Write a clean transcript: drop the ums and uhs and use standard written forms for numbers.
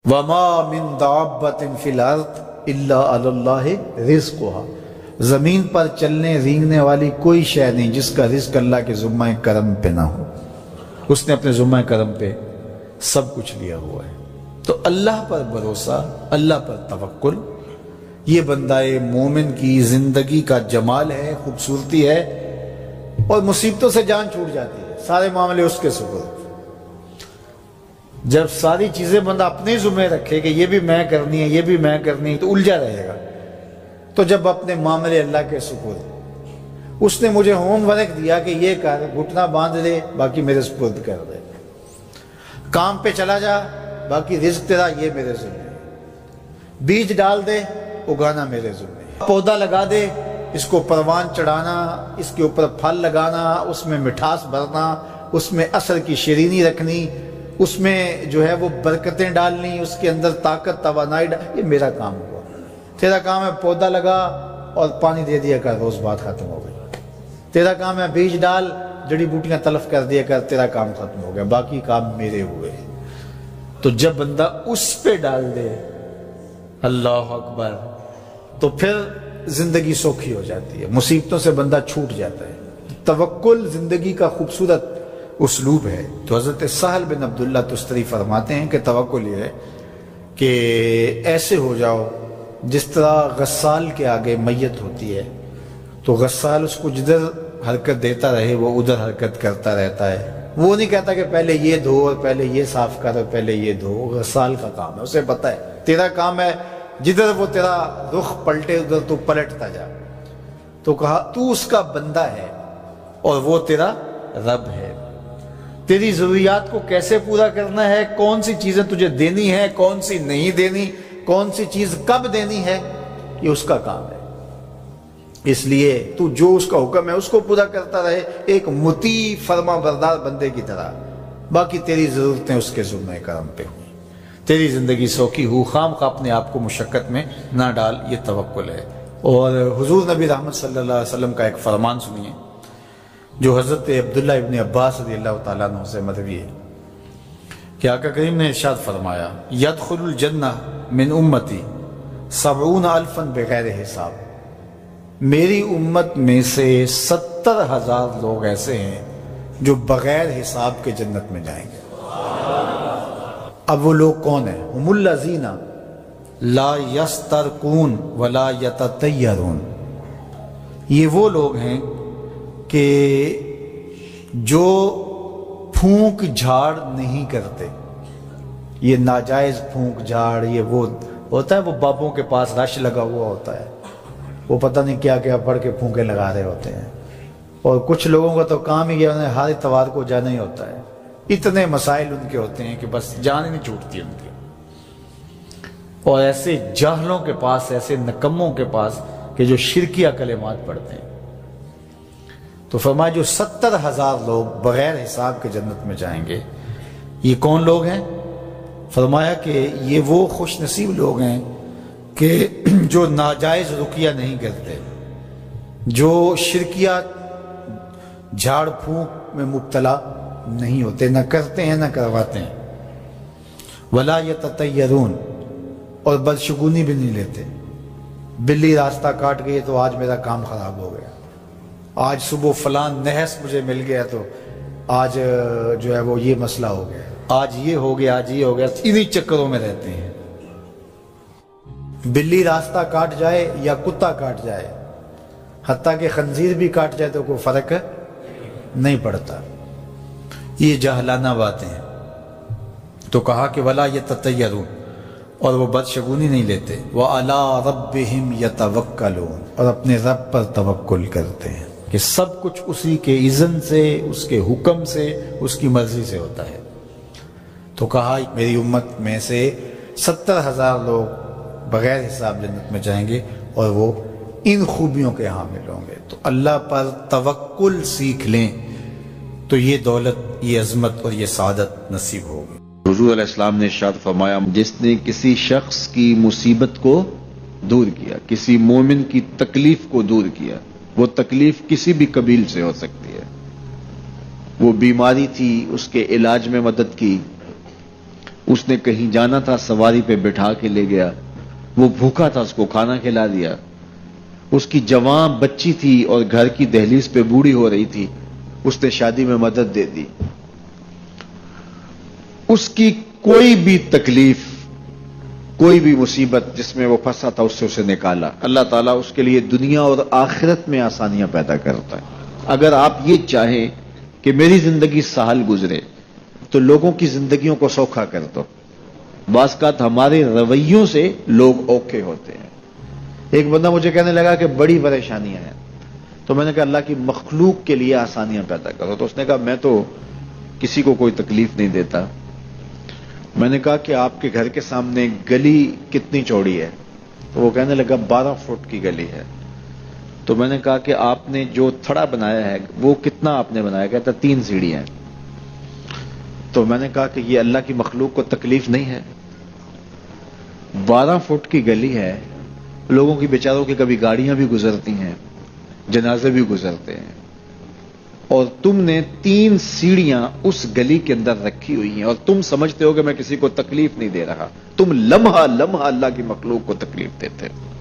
وما من دابۃ فی الارض الا علی اللہ رزقها، زمین پر چلنے رینگنے والی کوئی شے نہیں جس کا رزق اللہ کے ذمہ کرم پہ نہ ہو، اس نے اپنے ذمہ کرم پہ سب کچھ لیا ہوا ہے۔ تو اللہ پر بھروسہ، اللہ پر توکل، یہ بندہ مومن کی زندگی کا جمال ہے، خوبصورتی ہے، اور مصیبتوں سے جان چھوٹ جاتی ہے، سارے معاملے اس کے سپرد۔ جب ساری چیزیں بندہ اپنے ذمہ رکھے کہ یہ بھی میں کرنی ہے، یہ بھی میں کرنی ہے، تو الجھا رہے گا۔ تو جب اپنے معاملے اللہ کے سپرد، اس نے مجھے ہوم ورک دیا کہ یہ کر، گھٹنا باندھ دے، باقی میرے سپرد کر دے، کام پہ چلا جا، باقی رزق تیرا، یہ میرے ذمہ ہے، بیج ڈال دے، اگانا میرے ذمہ ہے، پودا لگا دے، اس کو پروان چڑھانا، اس کے اوپر پھل لگانا، اس میں مٹھاس بھرنا، اس میں عسل کی شیرینی رکھنی، اس میں جو ہے وہ برکتیں ڈالنی، اس کے اندر طاقت توانائی یہ میرا کام ہوا۔ تیرا کام ہے پودا لگا اور پانی دے دیا کر، روز بات ختم ہو گئی۔ تیرا کام ہے بیج ڈال، جڑی بوٹیاں تلف کر دیا کر، تیرا کام ختم ہو گیا، باقی کام میرے ہوئے۔ تو جب بندہ اس پہ ڈال دے، اللہ اکبر، تو پھر زندگی سوکھی ہو جاتی ہے، مصیبتوں سے بندہ چھوٹ جاتا ہے۔ توکل زندگی کا خوبصورت اسلوب ہے۔ تو حضرت سہل بن عبداللہ تستری فرماتے ہیں کہ توکل یہ ہے کہ ایسے ہو جاؤ جس طرح غسال کے آگے میت ہوتی ہے تو غسال اس کو جدھر حرکت دیتا رہے وہ ادھر حرکت کرتا رہتا ہے، وہ نہیں کہتا کہ پہلے یہ دھو اور پہلے یہ صاف کر اور پہلے یہ دھو۔ غسال کا کام ہے، اسے پتہ ہے تیرا کام ہے جدھر وہ تیرا رخ پلٹے ادھر تو پلٹتا جا۔ تو کہا تو اس کا بندہ ہے اور وہ تیرا رب ہے، تیری ضروریات کو کیسے پورا کرنا ہے، کون سی چیزیں تجھے دینی ہے، کون سی نہیں دینی، کون سی چیز کب دینی ہے، یہ اس کا کام ہے۔ اس لیے تو جو اس کا حکم ہے اس کو پورا کرتا رہے، ایک مطیع فرما بردار بندے کی طرح، باقی تیری ضرورتیں اس کے ذمہ کرم پہ ہوں، تیری زندگی سوکھی ہو، خام خواہ اپنے آپ کو مشقت میں نہ ڈال، یہ توکل ہے۔ اور حضور نبی رحمت صلی اللہ علیہ وسلم کا ایک فرمان سنیے جو حضرت عبداللہ ابن عباس رضی اللہ تعالیٰ عنہ سے مروی ہے کہ آقا کریم نے ارشاد فرمایا، یدخل الجنہ من امتی 70,000 بغیر حساب، میری امت میں سے 70,000 لوگ ایسے ہیں جو بغیر حساب کے جنت میں جائیں گے۔ اب وہ لوگ کون ہیں؟ ہم الذین لا یسترقون ولا یتطیرون، یہ وہ لوگ ہیں کہ جو پھونک جھاڑ نہیں کرتے۔ یہ ناجائز پھونک جھاڑ، یہ وہ ہوتا ہے، وہ بابوں کے پاس رش لگا ہوا ہوتا ہے، وہ پتہ نہیں کیا کیا پڑھ کے پھونکے لگا رہے ہوتے ہیں، اور کچھ لوگوں کا تو کام ہی انہیں ہر اتوار کو جانا ہی ہوتا ہے، اتنے مسائل ان کے ہوتے ہیں کہ بس جان ہی نہیں چھوٹتی ان کی۔ اور ایسے جاہلوں کے پاس، ایسے نکموں کے پاس کہ جو شرکیہ کلمات پڑھتے ہیں۔ تو فرمایا جو 70,000 لوگ بغیر حساب کے جنت میں جائیں گے، یہ کون لوگ ہیں؟ فرمایا کہ یہ وہ خوش نصیب لوگ ہیں کہ جو ناجائز رقیہ نہیں کرتے، جو شرکیہ جھاڑ پھونک میں مبتلا نہیں ہوتے، نہ کرتے ہیں نہ کرواتے ہیں، ولا یتطیرون، اور بدشگونی بھی نہیں لیتے۔ بلی راستہ کاٹ گئی تو آج میرا کام خراب ہو گیا، آج صبح فلان نحس مجھے مل گیا تو آج جو ہے وہ یہ مسئلہ ہو گیا، آج یہ ہو گیا، آج یہ ہو گیا، انہی چکروں میں رہتے ہیں۔ بلی راستہ کاٹ جائے یا کتا کاٹ جائے، حتیٰ کہ خنزیر بھی کاٹ جائے تو کوئی فرق نہیں پڑتا، یہ جاہلانہ باتیں ہیں۔ تو کہا کہ ولا یتطیرون، اور وہ بدشگونی نہیں لیتے، وَعَلَىٰ رَبِّهِمْ يَتَوَكَّلُونَ، اور اپنے رب پر توکل کرتے ہیں کہ سب کچھ اسی کے اذن سے، اس کے حکم سے، اس کی مرضی سے ہوتا ہے۔ تو کہا میری امت میں سے 70,000 لوگ بغیر حساب جنت میں جائیں گے اور وہ ان خوبیوں کے حامل ہوں گے۔ تو اللہ پر توکل سیکھ لیں تو یہ دولت، یہ عظمت اور یہ سعادت نصیب ہوگی۔ حضور علیہ السلام نے ارشاد فرمایا، جس نے کسی شخص کی مصیبت کو دور کیا، کسی مومن کی تکلیف کو دور کیا، وہ تکلیف کسی بھی قبیل سے ہو سکتی ہے، وہ بیماری تھی، اس کے علاج میں مدد کی، اس نے کہیں جانا تھا، سواری پہ بٹھا کے لے گیا، وہ بھوکا تھا، اس کو کھانا کھلا دیا۔ اس کی جوان بچی تھی اور گھر کی دہلیز پہ بوڑھی ہو رہی تھی، اس نے شادی میں مدد دے دی۔ اس کی کوئی بھی تکلیف، کوئی بھی مصیبت جس میں وہ پھنسا تھا، اس سے اسے نکالا۔ اللہ تعالیٰ اس کے لیے دنیا اور آخرت میں آسانیاں پیدا کرتا ہے۔ اگر آپ یہ چاہیں کہ میری زندگی سہل گزرے تو لوگوں کی زندگیوں کو سوکھا کر دو۔ بعض اوقات ہمارے رویوں سے لوگ اوکھے ہوتے ہیں۔ ایک بندہ مجھے کہنے لگا کہ بڑی پریشانیاں ہیں، تو میں نے کہا اللہ کی مخلوق کے لیے آسانیاں پیدا کرو۔ تو اس نے کہا میں تو کسی کو کوئی تکلیف نہیں دیتا۔ میں نے کہا کہ آپ کے گھر کے سامنے گلی کتنی چوڑی ہے؟ تو وہ کہنے لگا 12 فٹ کی گلی ہے۔ تو میں نے کہا کہ آپ نے جو تھڑا بنایا ہے وہ کتنا آپ نے بنایا؟ کہتا 3 سیڑھیاں ہیں۔ تو میں نے کہا کہ یہ اللہ کی مخلوق کو تکلیف نہیں ہے؟ 12 فٹ کی گلی ہے، لوگوں کی بیچاروں کی کبھی گاڑیاں بھی گزرتی ہیں، جنازے بھی گزرتے ہیں، اور تم نے 3 سیڑھیاں اس گلی کے اندر رکھی ہوئی ہیں اور تم سمجھتے ہو کہ میں کسی کو تکلیف نہیں دے رہا۔ تم لمحہ لمحہ اللہ کی مخلوق کو تکلیف دیتے ہو۔